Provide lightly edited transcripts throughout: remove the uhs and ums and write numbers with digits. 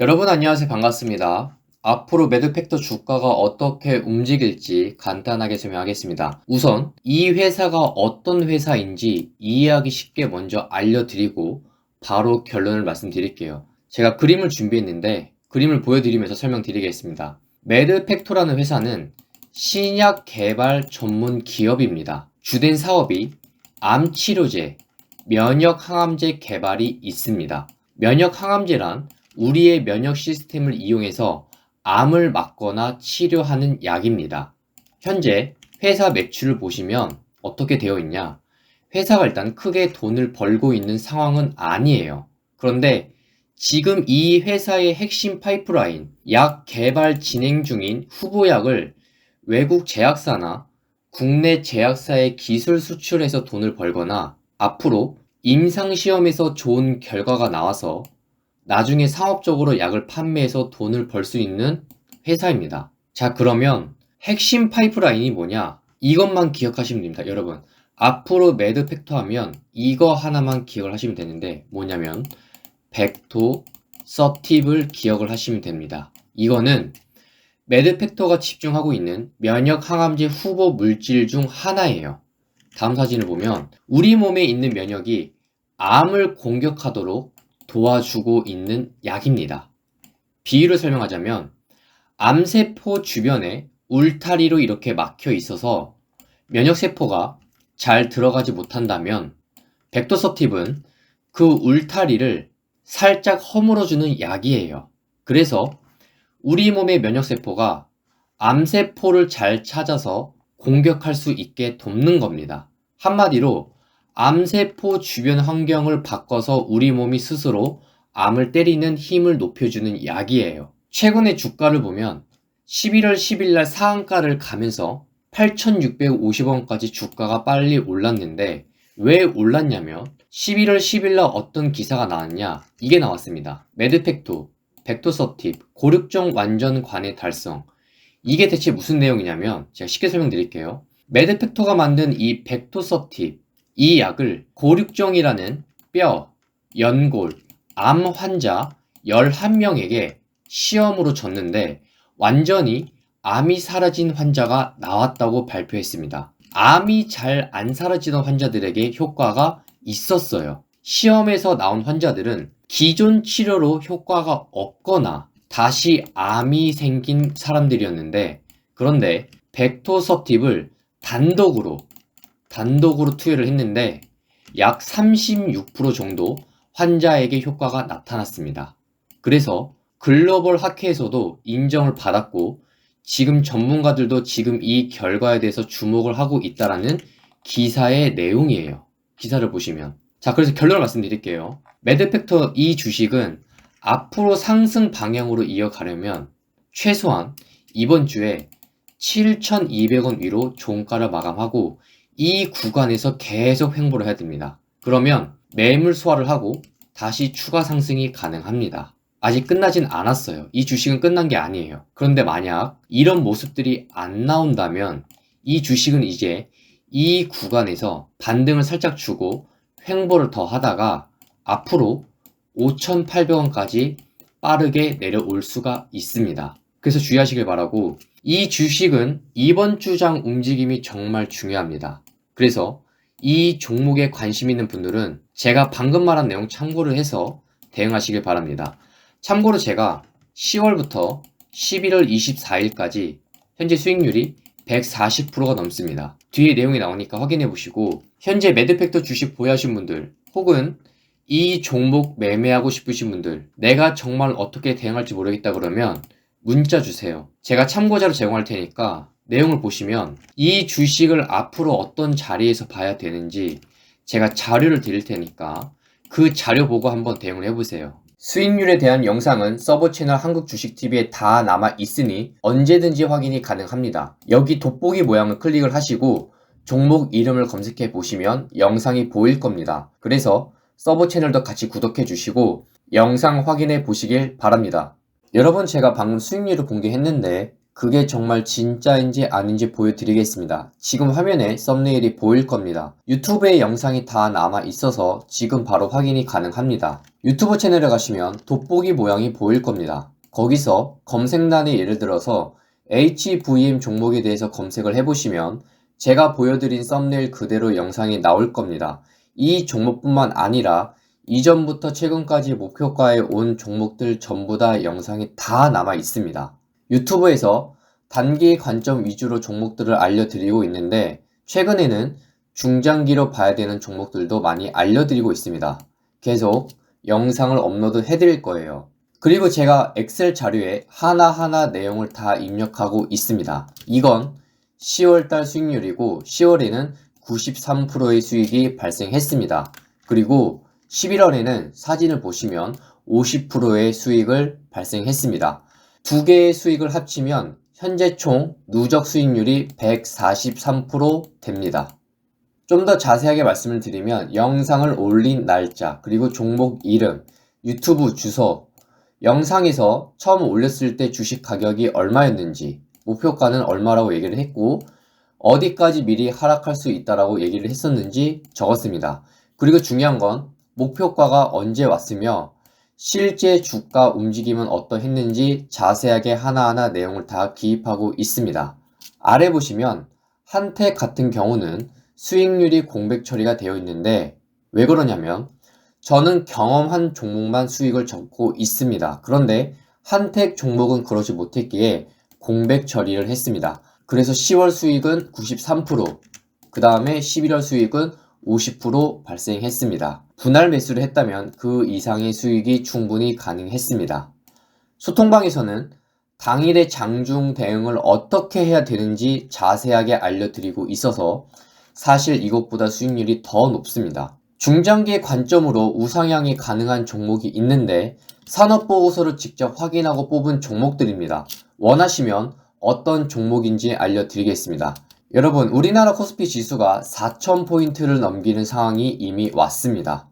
여러분 안녕하세요. 반갑습니다. 앞으로 매드팩터 주가가 어떻게 움직일지 간단하게 설명하겠습니다. 우선 이 회사가 어떤 회사인지 이해하기 쉽게 먼저 알려드리고 바로 결론을 말씀드릴게요. 제가 그림을 준비했는데 그림을 보여드리면서 설명드리겠습니다. 매드팩토라는 회사는 신약 개발 전문 기업입니다. 주된 사업이 암치료제, 면역항암제 개발이 있습니다. 면역항암제란 우리의 면역 시스템을 이용해서 암을 막거나 치료하는 약입니다. 현재 회사 매출을 보시면 어떻게 되어 있냐? 회사가 일단 크게 돈을 벌고 있는 상황은 아니에요. 그런데 지금 이 회사의 핵심 파이프라인, 약 개발 진행 중인 후보약을 외국 제약사나 국내 제약사에 기술 수출해서 돈을 벌거나 앞으로 임상시험에서 좋은 결과가 나와서 나중에 상업적으로 약을 판매해서 돈을 벌 수 있는 회사입니다. 자, 그러면 핵심 파이프라인이 뭐냐? 이것만 기억하시면 됩니다. 여러분, 앞으로 매드팩토 하면 이거 하나만 기억을 하시면 되는데 뭐냐면 벡토 서팁을 기억을 하시면 됩니다. 이거는 매드팩토가 집중하고 있는 면역 항암제 후보 물질 중 하나예요. 다음 사진을 보면 우리 몸에 있는 면역이 암을 공격하도록 도와주고 있는 약입니다. 비유를 설명하자면 암세포 주변에 울타리로 이렇게 막혀 있어서 면역세포가 잘 들어가지 못한다면 벡터서팁은 그 울타리를 살짝 허물어주는 약이에요. 그래서 우리 몸의 면역세포가 암세포를 잘 찾아서 공격할 수 있게 돕는 겁니다. 한마디로 암세포 주변 환경을 바꿔서 우리 몸이 스스로 암을 때리는 힘을 높여주는 약이에요. 최근에 주가를 보면 11월 10일 날 상한가를 가면서 8,650원까지 주가가 빨리 올랐는데 왜 올랐냐면 11월 10일 날 어떤 기사가 나왔냐? 이게 나왔습니다. 매드팩토, 벡토서팁, 고륙종 완전 관해 달성. 이게 대체 무슨 내용이냐면 제가 쉽게 설명드릴게요. 매드팩토가 만든 이 벡토서팁, 이 약을 고륙종이라는 뼈, 연골, 암 환자 11명에게 시험으로 줬는데 완전히 암이 사라진 환자가 나왔다고 발표했습니다. 암이 잘 안 사라지던 환자들에게 효과가 있었어요. 시험에서 나온 환자들은 기존 치료로 효과가 없거나 다시 암이 생긴 사람들이었는데 그런데 벡토서팁을 단독으로 투여를 했는데 약 36% 정도 환자에게 효과가 나타났습니다. 그래서 글로벌 학회에서도 인정을 받았고 지금 전문가들도 지금 이 결과에 대해서 주목을 하고 있다라는 기사의 내용이에요. 기사를 보시면. 자, 그래서 결론을 말씀드릴게요. 매드팩터 이 주식은 앞으로 상승 방향으로 이어가려면 최소한 이번 주에 7,200원 위로 종가를 마감하고 이 구간에서 계속 횡보를 해야 됩니다. 그러면 매물 소화를 하고 다시 추가 상승이 가능합니다. 아직 끝나진 않았어요. 이 주식은 끝난 게 아니에요. 그런데 만약 이런 모습들이 안 나온다면 이 주식은 이제 이 구간에서 반등을 살짝 주고 횡보를 더 하다가 앞으로 5,800원까지 빠르게 내려올 수가 있습니다. 그래서 주의하시길 바라고 이 주식은 이번 주장 움직임이 정말 중요합니다. 그래서 이 종목에 관심 있는 분들은 제가 방금 말한 내용 참고를 해서 대응하시길 바랍니다. 참고로 제가 10월부터 11월 24일까지 현재 수익률이 140%가 넘습니다. 뒤에 내용이 나오니까 확인해 보시고 현재 매드팩터 주식 보유하신 분들 혹은 이 종목 매매하고 싶으신 분들 내가 정말 어떻게 대응할지 모르겠다 그러면 문자 주세요. 제가 참고자료 제공할 테니까 내용을 보시면 이 주식을 앞으로 어떤 자리에서 봐야 되는지 제가 자료를 드릴 테니까 그 자료 보고 한번 대응을 해보세요. 수익률에 대한 영상은 서버 채널 한국주식TV에 다 남아 있으니 언제든지 확인이 가능합니다. 여기 돋보기 모양을 클릭을 하시고 종목 이름을 검색해 보시면 영상이 보일 겁니다. 그래서 서버 채널도 같이 구독해 주시고 영상 확인해 보시길 바랍니다. 여러분 제가 방금 수익률을 공개했는데 그게 정말 진짜인지 아닌지 보여드리겠습니다. 지금 화면에 썸네일이 보일 겁니다. 유튜브에 영상이 다 남아 있어서 지금 바로 확인이 가능합니다. 유튜브 채널에 가시면 돋보기 모양이 보일 겁니다. 거기서 검색란에 예를 들어서 HVM 종목에 대해서 검색을 해보시면 제가 보여드린 썸네일 그대로 영상이 나올 겁니다. 이 종목뿐만 아니라 이전부터 최근까지 목표가에 온 종목들 전부 다 영상이 다 남아 있습니다. 유튜브에서 단기 관점 위주로 종목들을 알려드리고 있는데 최근에는 중장기로 봐야 되는 종목들도 많이 알려드리고 있습니다. 계속 영상을 업로드 해드릴 거예요. 그리고 제가 엑셀 자료에 하나하나 내용을 다 입력하고 있습니다. 이건 10월달 수익률이고 10월에는 93%의 수익이 발생했습니다. 그리고 11월에는 사진을 보시면 50%의 수익을 발생했습니다. 두 개의 수익을 합치면 현재 총 누적 수익률이 143% 됩니다. 좀 더 자세하게 말씀을 드리면 영상을 올린 날짜, 그리고 종목 이름, 유튜브 주소, 영상에서 처음 올렸을 때 주식 가격이 얼마였는지, 목표가는 얼마라고 얘기를 했고 어디까지 미리 하락할 수 있다라고 얘기를 했었는지 적었습니다. 그리고 중요한 건 목표가가 언제 왔으며 실제 주가 움직임은 어떠했는지 자세하게 하나하나 내용을 다 기입하고 있습니다. 아래 보시면 한택 같은 경우는 수익률이 공백 처리가 되어 있는데 왜 그러냐면 저는 경험한 종목만 수익을 적고 있습니다. 그런데 한택 종목은 그러지 못했기에 공백 처리를 했습니다. 그래서 10월 수익은 93%, 그 다음에 11월 수익은 50% 발생했습니다. 분할 매수를 했다면 그 이상의 수익이 충분히 가능했습니다. 소통방에서는 당일의 장중 대응을 어떻게 해야 되는지 자세하게 알려드리고 있어서 사실 이것보다 수익률이 더 높습니다. 중장기의 관점으로 우상향이 가능한 종목이 있는데 산업보고서를 직접 확인하고 뽑은 종목들입니다. 원하시면 어떤 종목인지 알려드리겠습니다. 여러분, 우리나라 코스피 지수가 4,000포인트를 넘기는 상황이 이미 왔습니다.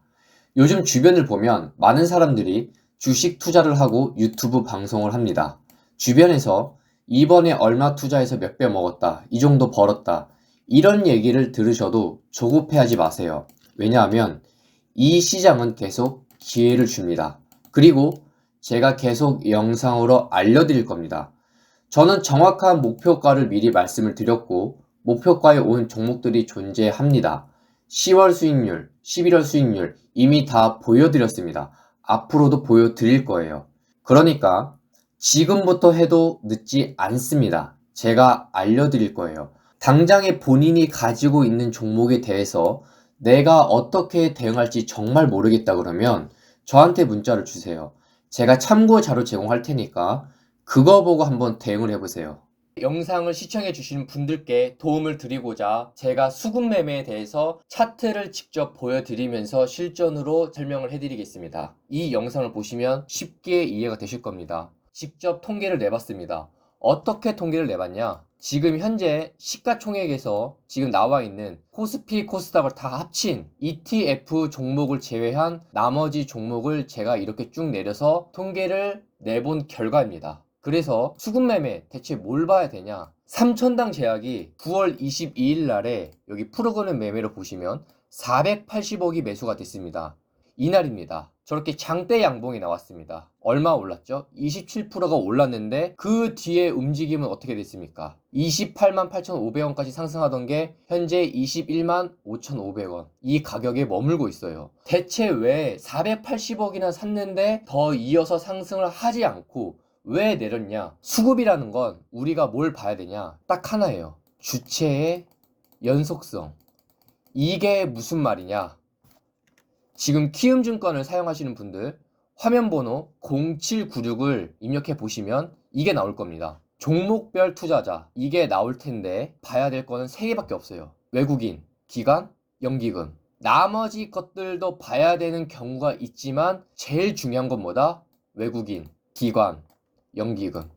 요즘 주변을 보면 많은 사람들이 주식 투자를 하고 유튜브 방송을 합니다. 주변에서 이번에 얼마 투자해서 몇 배 먹었다, 이 정도 벌었다, 이런 얘기를 들으셔도 조급해하지 마세요. 왜냐하면 이 시장은 계속 기회를 줍니다. 그리고 제가 계속 영상으로 알려드릴 겁니다. 저는 정확한 목표가를 미리 말씀을 드렸고 목표가에 온 종목들이 존재합니다. 10월 수익률, 11월 수익률 이미 다 보여드렸습니다. 앞으로도 보여드릴 거예요. 그러니까 지금부터 해도 늦지 않습니다. 제가 알려드릴 거예요. 당장에 본인이 가지고 있는 종목에 대해서 내가 어떻게 대응할지 정말 모르겠다 그러면 저한테 문자를 주세요. 제가 참고 자료 제공할 테니까 그거 보고 한번 대응을 해보세요. 영상을 시청해 주시는 분들께 도움을 드리고자 제가 수급 매매에 대해서 차트를 직접 보여드리면서 실전으로 설명을 해드리겠습니다. 이 영상을 보시면 쉽게 이해가 되실 겁니다. 직접 통계를 내봤습니다. 어떻게 통계를 내봤냐? 지금 현재 시가총액에서 지금 나와 있는 코스피, 코스닥을 다 합친 ETF 종목을 제외한 나머지 종목을 제가 이렇게 쭉 내려서 통계를 내본 결과입니다. 그래서 수급 매매 대체 뭘 봐야 되냐? 3천당 제약이 9월 22일 날에 여기 프로그램 매매로 보시면 480억이 매수가 됐습니다. 이날입니다. 저렇게 장대 양봉이 나왔습니다. 얼마 올랐죠? 27%가 올랐는데 그 뒤에 움직임은 어떻게 됐습니까? 28만 8,500원까지 상승하던 게 현재 21만 5,500원. 이 가격에 머물고 있어요. 대체 왜 480억이나 샀는데 더 이어서 상승을 하지 않고 왜 내렸냐? 수급이라는 건 우리가 뭘 봐야 되냐? 딱 하나예요. 주체의 연속성. 이게 무슨 말이냐? 지금 키움증권을 사용하시는 분들 화면번호 0796을 입력해 보시면 이게 나올 겁니다. 종목별 투자자 이게 나올 텐데 봐야 될 거는 3개밖에 없어요. 외국인, 기관, 연기금. 나머지 것들도 봐야 되는 경우가 있지만 제일 중요한 건 뭐다? 외국인, 기관, 연기금.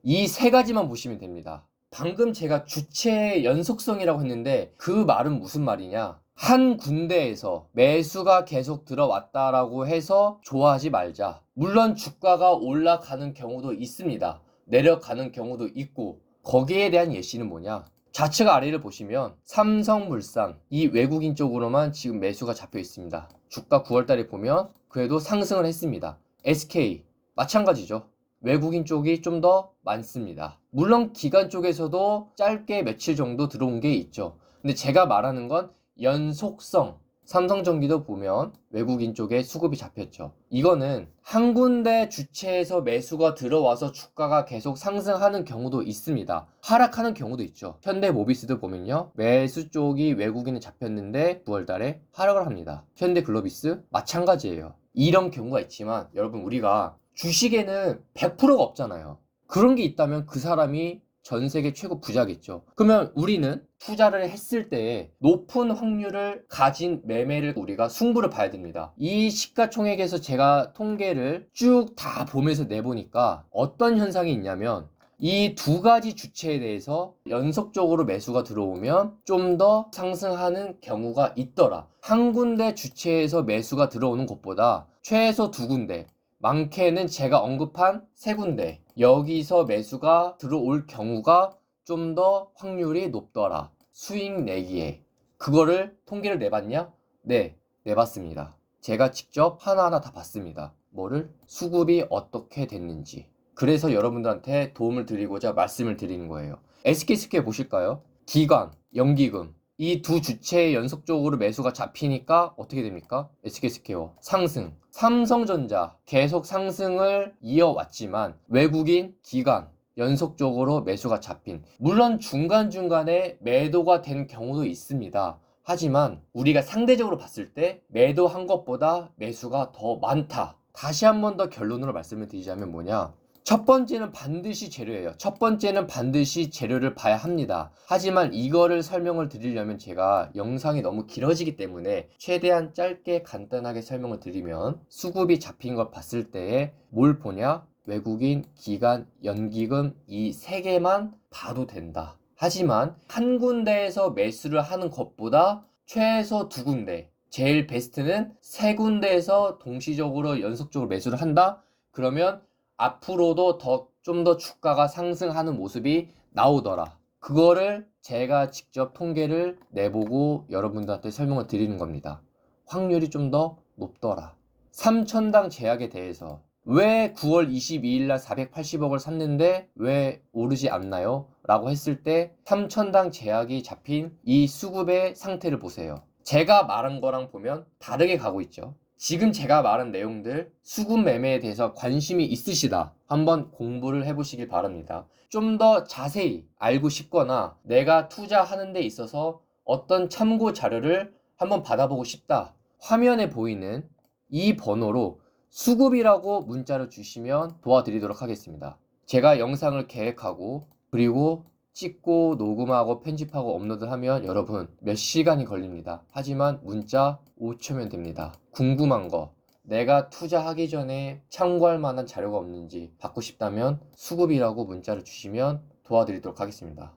이 3가지만 보시면 됩니다. 방금 제가 주체의 연속성이라고 했는데 그 말은 무슨 말이냐? 한 군데에서 매수가 계속 들어왔다라고 해서 좋아하지 말자. 물론 주가가 올라가는 경우도 있습니다. 내려가는 경우도 있고, 거기에 대한 예시는 뭐냐? 좌측 아래를 보시면 삼성물산 이 외국인 쪽으로만 지금 매수가 잡혀 있습니다. 주가 9월달에 보면 그래도 상승을 했습니다. SK 마찬가지죠. 외국인 쪽이 좀 더 많습니다. 물론 기관 쪽에서도 짧게 며칠 정도 들어온 게 있죠. 근데 제가 말하는 건 연속성. 삼성전기도 보면 외국인 쪽에 수급이 잡혔죠. 이거는 한 군데 주체에서 매수가 들어와서 주가가 계속 상승하는 경우도 있습니다. 하락하는 경우도 있죠. 현대모비스도 보면요, 매수 쪽이 외국인에 잡혔는데 9월달에 하락을 합니다. 현대글로비스 마찬가지예요. 이런 경우가 있지만 여러분, 우리가 주식에는 100%가 없잖아요. 그런 게 있다면 그 사람이 전 세계 최고 부자겠죠. 그러면 우리는 투자를 했을 때 높은 확률을 가진 매매를 우리가 승부를 봐야 됩니다. 이 시가총액에서 제가 통계를 쭉 다 보면서 내보니까 어떤 현상이 있냐면, 이 두 가지 주체에 대해서 연속적으로 매수가 들어오면 좀 더 상승하는 경우가 있더라. 한 군데 주체에서 매수가 들어오는 것보다 최소 두 군데, 많게는 제가 언급한 세 군데, 여기서 매수가 들어올 경우가 좀 더 확률이 높더라. 수익 내기에. 그거를 통계를 내봤냐? 네, 내봤습니다. 제가 직접 하나하나 다 봤습니다. 뭐를? 수급이 어떻게 됐는지. 그래서 여러분들한테 도움을 드리고자 말씀을 드리는 거예요. SK스퀘어 보실까요? 기관, 연기금, 이 두 주체에 연속적으로 매수가 잡히니까 어떻게 됩니까? SK스퀘어 상승. 삼성전자 계속 상승을 이어왔지만 외국인, 기관 연속적으로 매수가 잡힌, 물론 중간중간에 매도가 된 경우도 있습니다. 하지만 우리가 상대적으로 봤을 때 매도한 것보다 매수가 더 많다. 다시 한 번 더 결론으로 말씀을 드리자면 뭐냐? 첫 번째는 반드시 재료예요. 첫 번째는 반드시 재료를 봐야 합니다. 하지만 이거를 설명을 드리려면 제가 영상이 너무 길어지기 때문에 최대한 짧게 간단하게 설명을 드리면, 수급이 잡힌 걸 봤을 때에 뭘 보냐? 외국인, 기관, 연기금 이 세 개만 봐도 된다. 하지만 한 군데에서 매수를 하는 것보다 최소 두 군데, 제일 베스트는 세 군데에서 동시적으로 연속적으로 매수를 한다? 그러면 앞으로도 좀 더 주가가 상승하는 모습이 나오더라. 그거를 제가 직접 통계를 내보고 여러분들한테 설명을 드리는 겁니다. 확률이 좀 더 높더라. 3천당 제약에 대해서 왜 9월 22일 날 480억을 샀는데 왜 오르지 않나요? 라고 했을 때 3천당 제약이 잡힌 이 수급의 상태를 보세요. 제가 말한 거랑 보면 다르게 가고 있죠. 지금 제가 말한 내용들, 수급 매매에 대해서 관심이 있으시다, 한번 공부를 해보시길 바랍니다. 좀 더 자세히 알고 싶거나 내가 투자하는 데 있어서 어떤 참고 자료를 한번 받아보고 싶다, 화면에 보이는 이 번호로 수급이라고 문자를 주시면 도와드리도록 하겠습니다. 제가 영상을 계획하고 그리고 찍고 녹음하고 편집하고 업로드하면 여러분 몇 시간이 걸립니다. 하지만 문자 5초면 됩니다. 궁금한 거, 내가 투자하기 전에 참고할 만한 자료가 없는지 받고 싶다면 수급이라고 문자를 주시면 도와드리도록 하겠습니다.